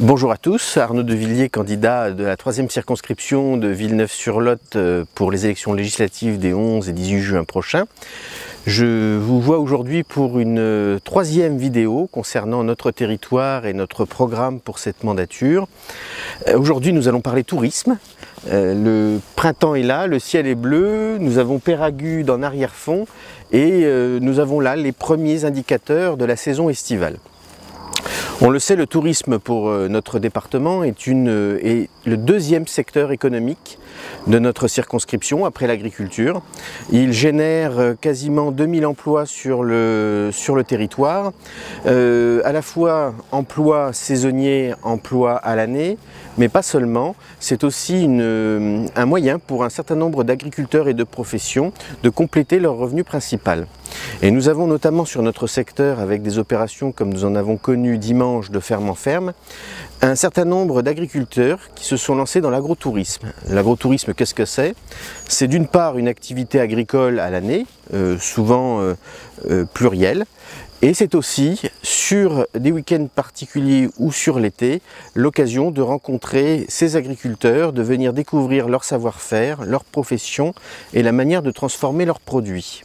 Bonjour à tous, Arnaud Devilliers, candidat de la 3e circonscription de Villeneuve-sur-Lot pour les élections législatives des 11 et 18 juin prochains. Je vous vois aujourd'hui pour une 3e vidéo concernant notre territoire et notre programme pour cette mandature. Aujourd'hui nous allons parler tourisme. Le printemps est là, le ciel est bleu, nous avons Peyragudes en arrière-fond et nous avons là les premiers indicateurs de la saison estivale. On le sait, le tourisme pour notre département est le 2e secteur économique de notre circonscription après l'agriculture. Il génère quasiment 2000 emplois sur le territoire, à la fois emplois saisonniers, emplois à l'année, mais pas seulement. C'est aussi un moyen pour un certain nombre d'agriculteurs et de professions de compléter leur revenu principal. Et nous avons notamment sur notre secteur, avec des opérations comme nous en avons connu dimanche de ferme en ferme, un certain nombre d'agriculteurs qui se sont lancés dans l'agrotourisme. L'agrotourisme, qu'est-ce que c'est? C'est d'une part une activité agricole à l'année, souvent plurielle, et c'est aussi, sur des week-ends particuliers ou sur l'été, l'occasion de rencontrer ces agriculteurs, de venir découvrir leur savoir-faire, leur profession et la manière de transformer leurs produits.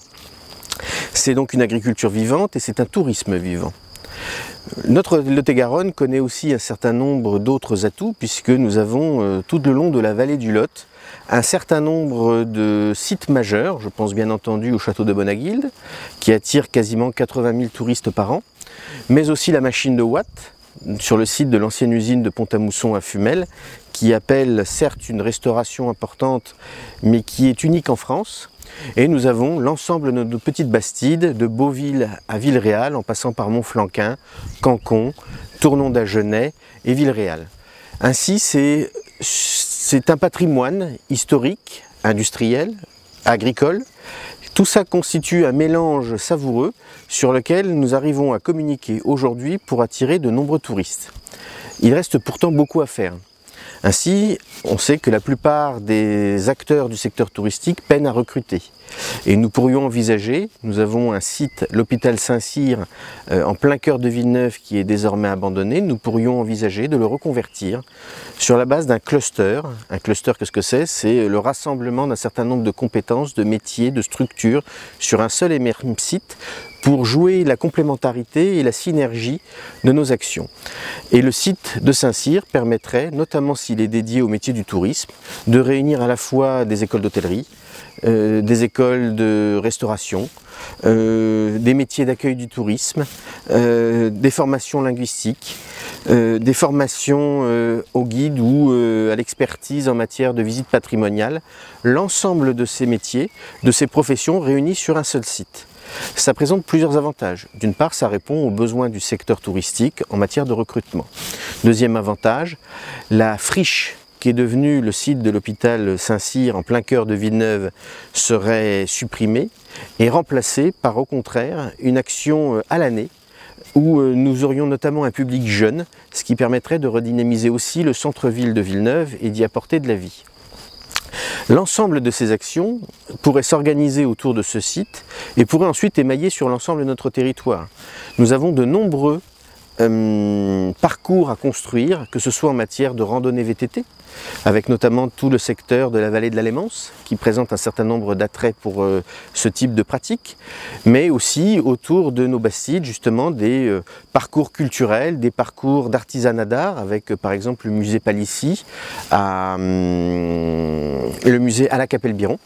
C'est donc une agriculture vivante et c'est un tourisme vivant. Notre Lot-et-Garonne connaît aussi un certain nombre d'autres atouts puisque nous avons tout le long de la vallée du Lot un certain nombre de sites majeurs, je pense bien entendu au château de Bonaguilde qui attire quasiment 80 000 touristes par an, mais aussi la machine de Watt sur le site de l'ancienne usine de Pont-à-Mousson à Fumel qui appelle certes une restauration importante mais qui est unique en France. Et nous avons l'ensemble de nos petites bastides, de Beauville à Villeréal, en passant par Montflanquin, Cancon, Tournon d'Agenais et Villeréal. Ainsi, c'est un patrimoine historique, industriel, agricole. Tout ça constitue un mélange savoureux sur lequel nous arrivons à communiquer aujourd'hui pour attirer de nombreux touristes. Il reste pourtant beaucoup à faire. Ainsi, on sait que la plupart des acteurs du secteur touristique peinent à recruter. Et nous pourrions envisager, nous avons un site, l'hôpital Saint-Cyr, en plein cœur de Villeneuve qui est désormais abandonné, nous pourrions envisager de le reconvertir sur la base d'un cluster. Un cluster, qu'est-ce que c'est? C'est le rassemblement d'un certain nombre de compétences, de métiers, de structures sur un seul et même site pour jouer la complémentarité et la synergie de nos actions. Et le site de Saint-Cyr permettrait, notamment s'il est dédié au métier du tourisme, de réunir à la fois des écoles d'hôtellerie, des écoles de restauration, des métiers d'accueil du tourisme, des formations linguistiques, des formations au guide ou à l'expertise en matière de visite patrimoniale, l'ensemble de ces métiers, de ces professions réunis sur un seul site. Ça présente plusieurs avantages. D'une part, ça répond aux besoins du secteur touristique en matière de recrutement. Deuxième avantage, la friche qui est devenue le site de l'hôpital Saint-Cyr en plein cœur de Villeneuve serait supprimée et remplacée par au contraire une action à l'année où nous aurions notamment un public jeune, ce qui permettrait de redynamiser aussi le centre-ville de Villeneuve et d'y apporter de la vie. L'ensemble de ces actions pourrait s'organiser autour de ce site et pourrait ensuite émailler sur l'ensemble de notre territoire. Nous avons de nombreux parcours à construire, que ce soit en matière de randonnée VTT, avec notamment tout le secteur de la vallée de l'Alémance, qui présente un certain nombre d'attraits pour ce type de pratique, mais aussi autour de nos bastides, justement, des parcours culturels, des parcours d'artisanat d'art, avec par exemple le musée Palissy, le musée à la Capelle-Biron,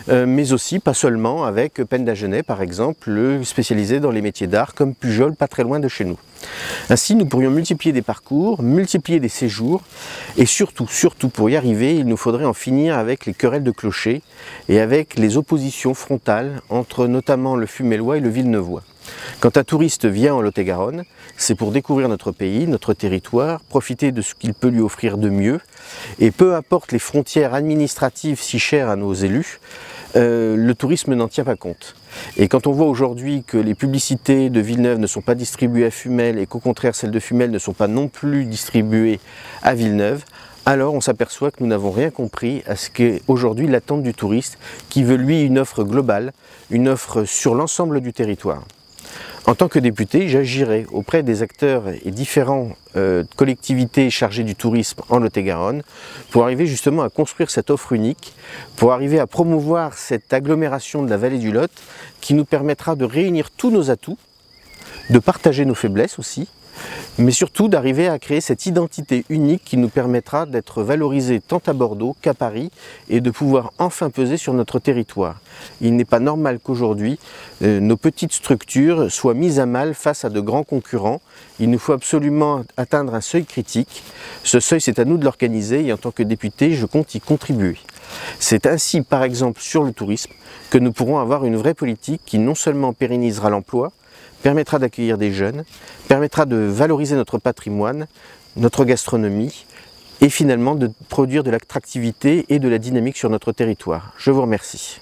mais aussi, pas seulement, avec Penn d'Agenais, par exemple, spécialisé dans les métiers d'art, comme Pujol, pas très loin de chez nous. Ainsi, nous pourrions multiplier des parcours, multiplier des séjours, et surtout pour y arriver, il nous faudrait en finir avec les querelles de clochers et avec les oppositions frontales entre notamment le Fumellois et le Villeneuvois. Quand un touriste vient en Lot-et-Garonne, c'est pour découvrir notre pays, notre territoire, profiter de ce qu'il peut lui offrir de mieux, et peu importe les frontières administratives si chères à nos élus, le tourisme n'en tient pas compte. Et quand on voit aujourd'hui que les publicités de Villeneuve ne sont pas distribuées à Fumel et qu'au contraire celles de Fumel ne sont pas non plus distribuées à Villeneuve, alors on s'aperçoit que nous n'avons rien compris à ce qu'est aujourd'hui l'attente du touriste qui veut lui une offre globale, une offre sur l'ensemble du territoire. En tant que député, j'agirai auprès des acteurs et différentes collectivités chargées du tourisme en Lot-et-Garonne pour arriver justement à construire cette offre unique, pour arriver à promouvoir cette agglomération de la vallée du Lot qui nous permettra de réunir tous nos atouts, de partager nos faiblesses aussi, mais surtout d'arriver à créer cette identité unique qui nous permettra d'être valorisés tant à Bordeaux qu'à Paris et de pouvoir enfin peser sur notre territoire. Il n'est pas normal qu'aujourd'hui nos petites structures soient mises à mal face à de grands concurrents. Il nous faut absolument atteindre un seuil critique. Ce seuil, c'est à nous de l'organiser et en tant que député, je compte y contribuer. C'est ainsi, par exemple, sur le tourisme, que nous pourrons avoir une vraie politique qui non seulement pérennisera l'emploi, permettra d'accueillir des jeunes, permettra de valoriser notre patrimoine, notre gastronomie et finalement de produire de l'attractivité et de la dynamique sur notre territoire. Je vous remercie.